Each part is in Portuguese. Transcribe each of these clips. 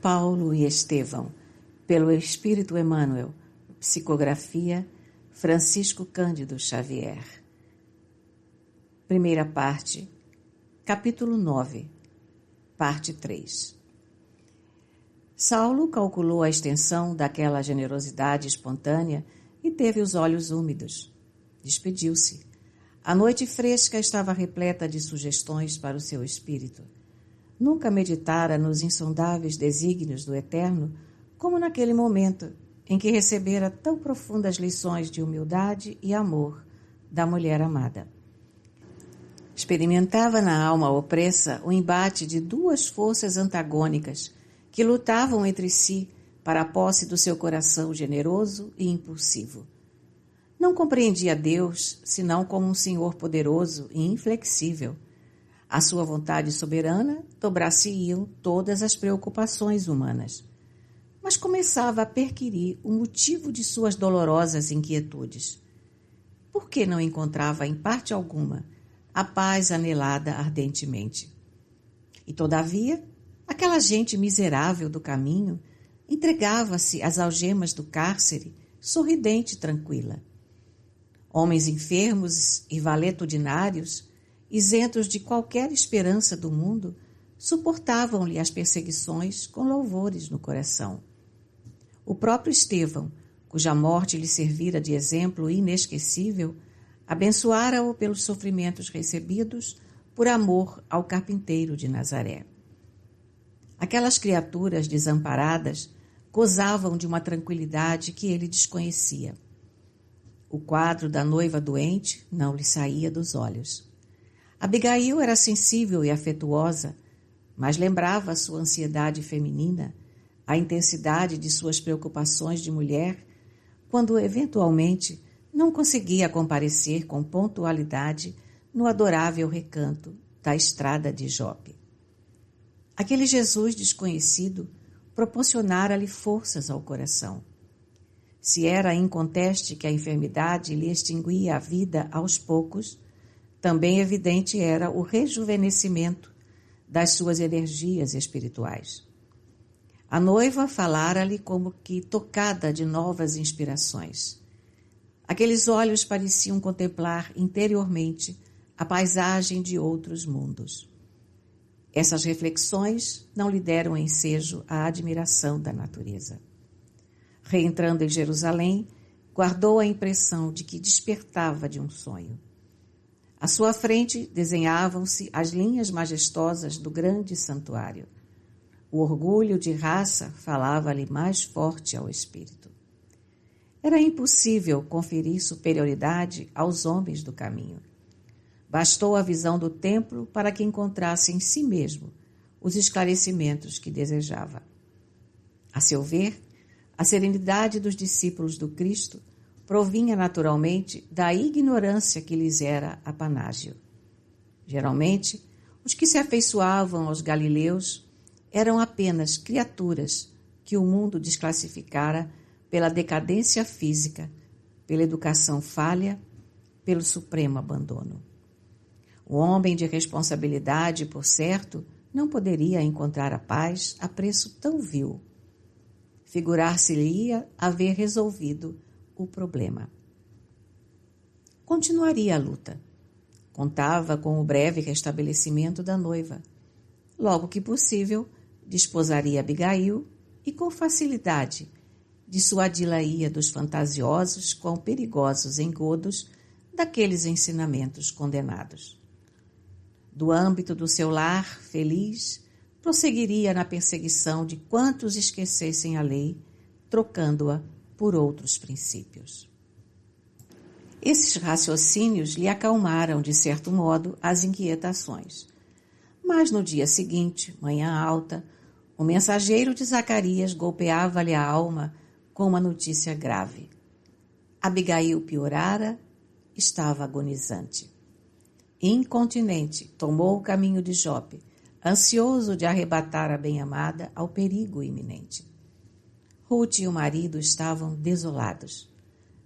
Paulo e Estevão, pelo Espírito Emmanuel, psicografia Francisco Cândido Xavier. Primeira parte, capítulo 9, parte 3. Saulo calculou a extensão daquela generosidade espontânea e teve os olhos úmidos. Despediu-se. A noite fresca estava repleta de sugestões para o seu espírito. Nunca meditara nos insondáveis desígnios do Eterno como naquele momento em que recebera tão profundas lições de humildade e amor da mulher amada. Experimentava na alma opressa o embate de duas forças antagônicas que lutavam entre si para a posse do seu coração generoso e impulsivo. Não compreendia Deus senão como um Senhor poderoso e inflexível. À sua vontade soberana dobrar-se-iam todas as preocupações humanas. Mas começava a perquirir o motivo de suas dolorosas inquietudes. Por que não encontrava em parte alguma a paz anelada ardentemente? E todavia, aquela gente miserável do caminho entregava-se às algemas do cárcere, sorridente e tranquila. Homens enfermos e valetudinários, isentos de qualquer esperança do mundo, suportavam-lhe as perseguições com louvores no coração. O próprio Estevão, cuja morte lhe servira de exemplo inesquecível, abençoara-o pelos sofrimentos recebidos por amor ao carpinteiro de Nazaré. Aquelas criaturas desamparadas gozavam de uma tranquilidade que ele desconhecia. O quadro da noiva doente não lhe saía dos olhos. Abigail era sensível e afetuosa, mas lembrava sua ansiedade feminina, a intensidade de suas preocupações de mulher, quando, eventualmente, não conseguia comparecer com pontualidade no adorável recanto da estrada de Jope. Aquele Jesus desconhecido proporcionara-lhe forças ao coração. Se era inconteste que a enfermidade lhe extinguia a vida aos poucos, também evidente era o rejuvenescimento das suas energias espirituais. A noiva falara-lhe como que tocada de novas inspirações. Aqueles olhos pareciam contemplar interiormente a paisagem de outros mundos. Essas reflexões não lhe deram ensejo à admiração da natureza. Reentrando em Jerusalém, guardou a impressão de que despertava de um sonho. À sua frente desenhavam-se as linhas majestosas do grande santuário. O orgulho de raça falava-lhe mais forte ao espírito. Era impossível conferir superioridade aos homens do caminho. Bastou a visão do templo para que encontrasse em si mesmo os esclarecimentos que desejava. A seu ver, a serenidade dos discípulos do Cristo provinha naturalmente da ignorância que lhes era apanágio. Geralmente, os que se afeiçoavam aos galileus eram apenas criaturas que o mundo desclassificara pela decadência física, pela educação falha, pelo supremo abandono. O homem de responsabilidade, por certo, não poderia encontrar a paz a preço tão vil. Figurar-se-lhe-ia haver resolvido o problema. Continuaria a luta. Contava com o breve restabelecimento da noiva. Logo que possível, desposaria Abigail e, com facilidade, dissuadi-la-ia dos fantasiosos quão perigosos engodos daqueles ensinamentos condenados. Do âmbito do seu lar feliz, prosseguiria na perseguição de quantos esquecessem a lei, trocando-a por outros princípios. Esses raciocínios lhe acalmaram, de certo modo, as inquietações. Mas no dia seguinte, manhã alta, o mensageiro de Zacarias golpeava-lhe a alma com uma notícia grave. Abigail piorara, estava agonizante. Incontinente, tomou o caminho de Jope, ansioso de arrebatar a bem-amada ao perigo iminente. Ruth e o marido estavam desolados.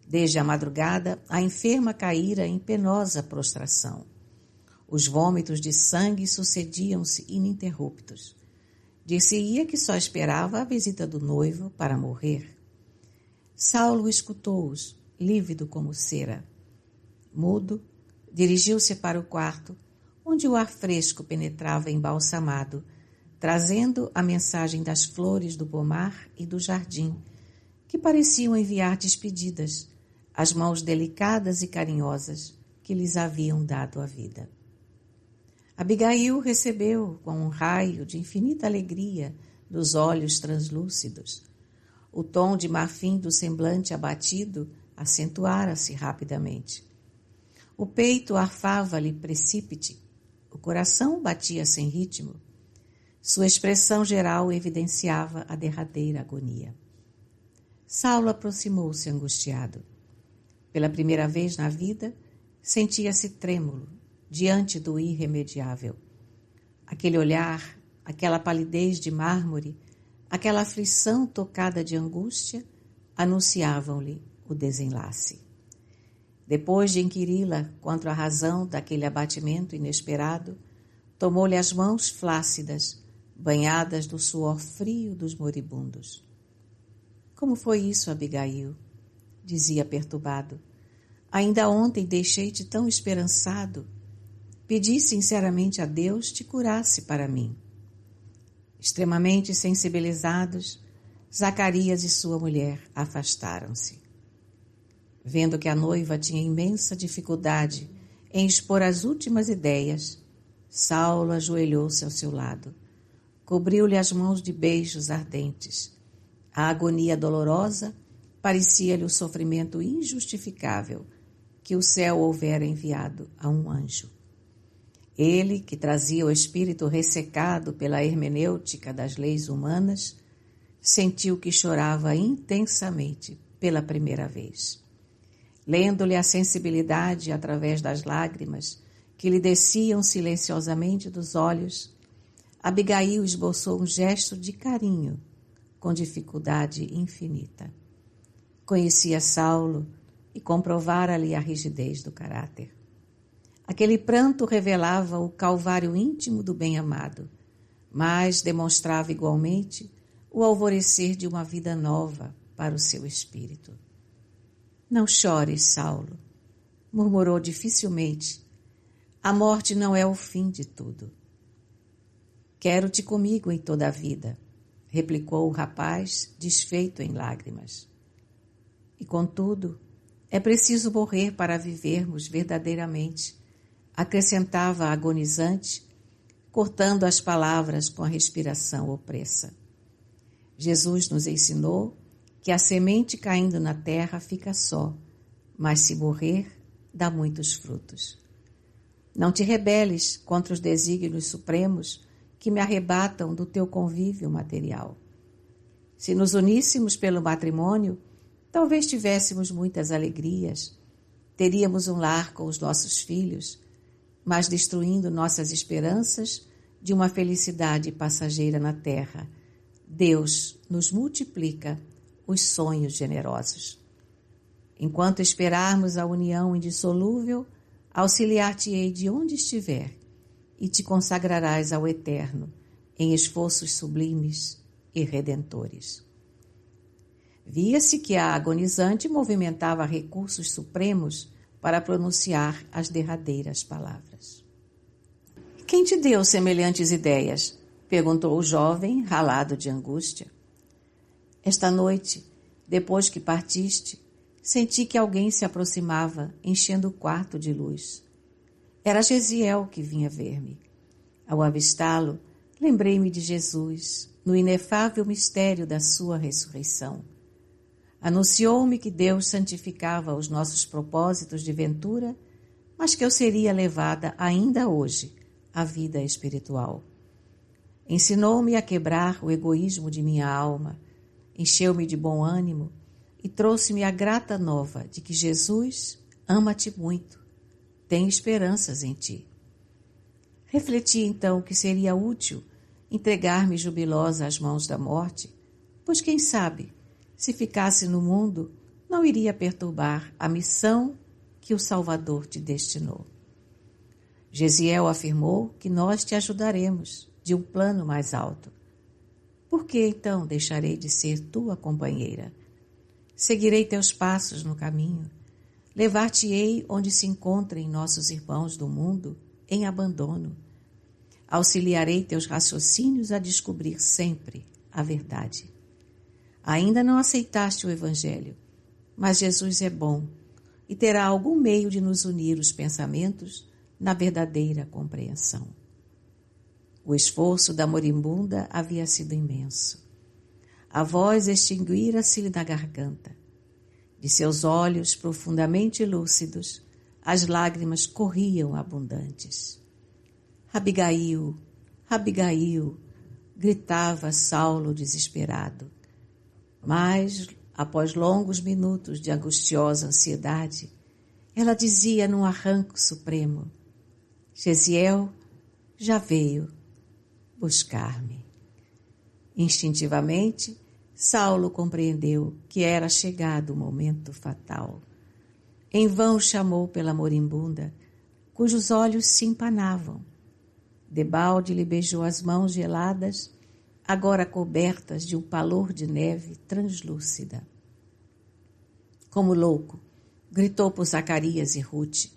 Desde a madrugada, a enferma caíra em penosa prostração. Os vômitos de sangue sucediam-se ininterruptos. Dir-se-ia que só esperava a visita do noivo para morrer. Saulo escutou-os, lívido como cera. Mudo, dirigiu-se para o quarto, onde o ar fresco penetrava embalsamado, trazendo a mensagem das flores do pomar e do jardim, que pareciam enviar despedidas, as mãos delicadas e carinhosas que lhes haviam dado a vida. Abigail recebeu com um raio de infinita alegria dos olhos translúcidos. O tom de marfim do semblante abatido acentuara-se rapidamente. O peito arfava-lhe precípite, o coração batia sem ritmo. Sua expressão geral evidenciava a derradeira agonia. Saulo aproximou-se angustiado. Pela primeira vez na vida, sentia-se trêmulo diante do irremediável. Aquele olhar, aquela palidez de mármore, aquela aflição tocada de angústia, anunciavam-lhe o desenlace. Depois de inquiri-la quanto à razão daquele abatimento inesperado, tomou-lhe as mãos flácidas, banhadas do suor frio dos moribundos. Como foi isso, Abigail? Dizia perturbado. Ainda ontem deixei-te tão esperançado. Pedi sinceramente a Deus te curasse para mim. Extremamente sensibilizados, Zacarias e sua mulher afastaram-se. Vendo que a noiva tinha imensa dificuldade em expor as últimas ideias, Saulo ajoelhou-se ao seu lado. Cobriu-lhe as mãos de beijos ardentes. A agonia dolorosa parecia-lhe o sofrimento injustificável que o céu houvera enviado a um anjo. Ele, que trazia o espírito ressecado pela hermenêutica das leis humanas, sentiu que chorava intensamente pela primeira vez. Lendo-lhe a sensibilidade através das lágrimas que lhe desciam silenciosamente dos olhos, Abigail esboçou um gesto de carinho, com dificuldade infinita. Conhecia Saulo e comprovara-lhe a rigidez do caráter. Aquele pranto revelava o calvário íntimo do bem-amado, mas demonstrava igualmente o alvorecer de uma vida nova para o seu espírito. Não chores, Saulo, murmurou dificilmente. A morte não é o fim de tudo. Quero-te comigo em toda a vida, replicou o rapaz, desfeito em lágrimas. E contudo, é preciso morrer para vivermos verdadeiramente, acrescentava agonizante, cortando as palavras com a respiração opressa. Jesus nos ensinou que a semente caindo na terra fica só, mas se morrer, dá muitos frutos. Não te rebeles contra os desígnios supremos que me arrebatam do teu convívio material. Se nos uníssemos pelo matrimônio, talvez tivéssemos muitas alegrias, teríamos um lar com os nossos filhos, mas destruindo nossas esperanças de uma felicidade passageira na terra, Deus nos multiplica os sonhos generosos. Enquanto esperarmos a união indissolúvel, auxiliar-te-ei de onde estiver e te consagrarás ao Eterno em esforços sublimes e redentores. Via-se que a agonizante movimentava recursos supremos para pronunciar as derradeiras palavras. Quem te deu semelhantes ideias? Perguntou o jovem, ralado de angústia. Esta noite, depois que partiste, senti que alguém se aproximava, enchendo o quarto de luz. Era Gesiel que vinha ver-me. Ao avistá-lo, lembrei-me de Jesus, no inefável mistério da sua ressurreição. Anunciou-me que Deus santificava os nossos propósitos de ventura, mas que eu seria levada ainda hoje à vida espiritual. Ensinou-me a quebrar o egoísmo de minha alma, encheu-me de bom ânimo e trouxe-me a grata nova de que Jesus ama-te muito, tem esperanças em ti. Refleti então que seria útil entregar-me jubilosa às mãos da morte, pois quem sabe, se ficasse no mundo, não iria perturbar a missão que o Salvador te destinou. Gesiel afirmou que nós te ajudaremos de um plano mais alto. por que então deixarei de ser tua companheira? Seguirei teus passos no caminho, levar-te-ei onde se encontrem nossos irmãos do mundo em abandono. Auxiliarei teus raciocínios a descobrir sempre a verdade. Ainda não aceitaste o Evangelho, mas Jesus é bom e terá algum meio de nos unir os pensamentos na verdadeira compreensão. O esforço da moribunda havia sido imenso. A voz extinguira-se-lhe na garganta. De seus olhos profundamente lúcidos, as lágrimas corriam abundantes. Abigail, Abigail, gritava Saulo desesperado. Mas, após longos minutos de angustiosa ansiedade, ela dizia num arranco supremo: Gesiel já veio buscar-me. Instintivamente, Saulo compreendeu que era chegado o momento fatal. Em vão chamou pela moribunda, cujos olhos se empanavam. Debalde lhe beijou as mãos geladas, agora cobertas de um palor de neve translúcida. Como louco, gritou por Zacarias e Rute.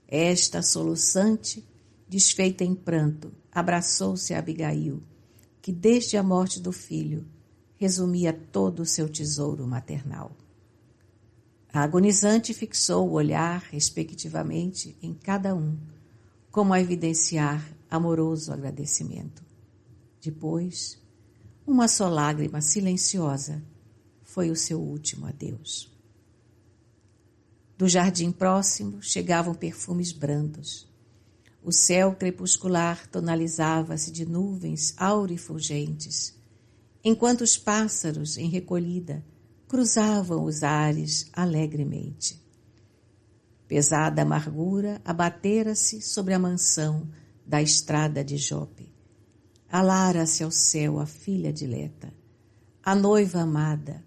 Esta, soluçante, desfeita em pranto, abraçou-se a Abigail, que desde a morte do filho resumia todo o seu tesouro maternal. A agonizante fixou o olhar, respectivamente, em cada um, como a evidenciar amoroso agradecimento. Depois, uma só lágrima silenciosa foi o seu último adeus. Do jardim próximo chegavam perfumes brandos. O céu crepuscular tonalizava-se de nuvens aurifulgentes, enquanto os pássaros, em recolhida, cruzavam os ares alegremente. Pesada amargura abatera-se sobre a mansão da estrada de Jope. Alara-se ao céu a filha dileta, a noiva amada,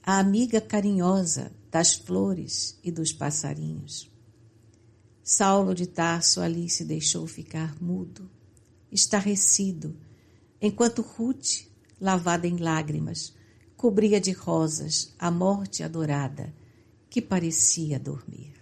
a amiga carinhosa das flores e dos passarinhos. Saulo de Tarso ali se deixou ficar mudo, estarrecido, enquanto Rute, lavada em lágrimas, cobria de rosas a morte adorada que parecia dormir.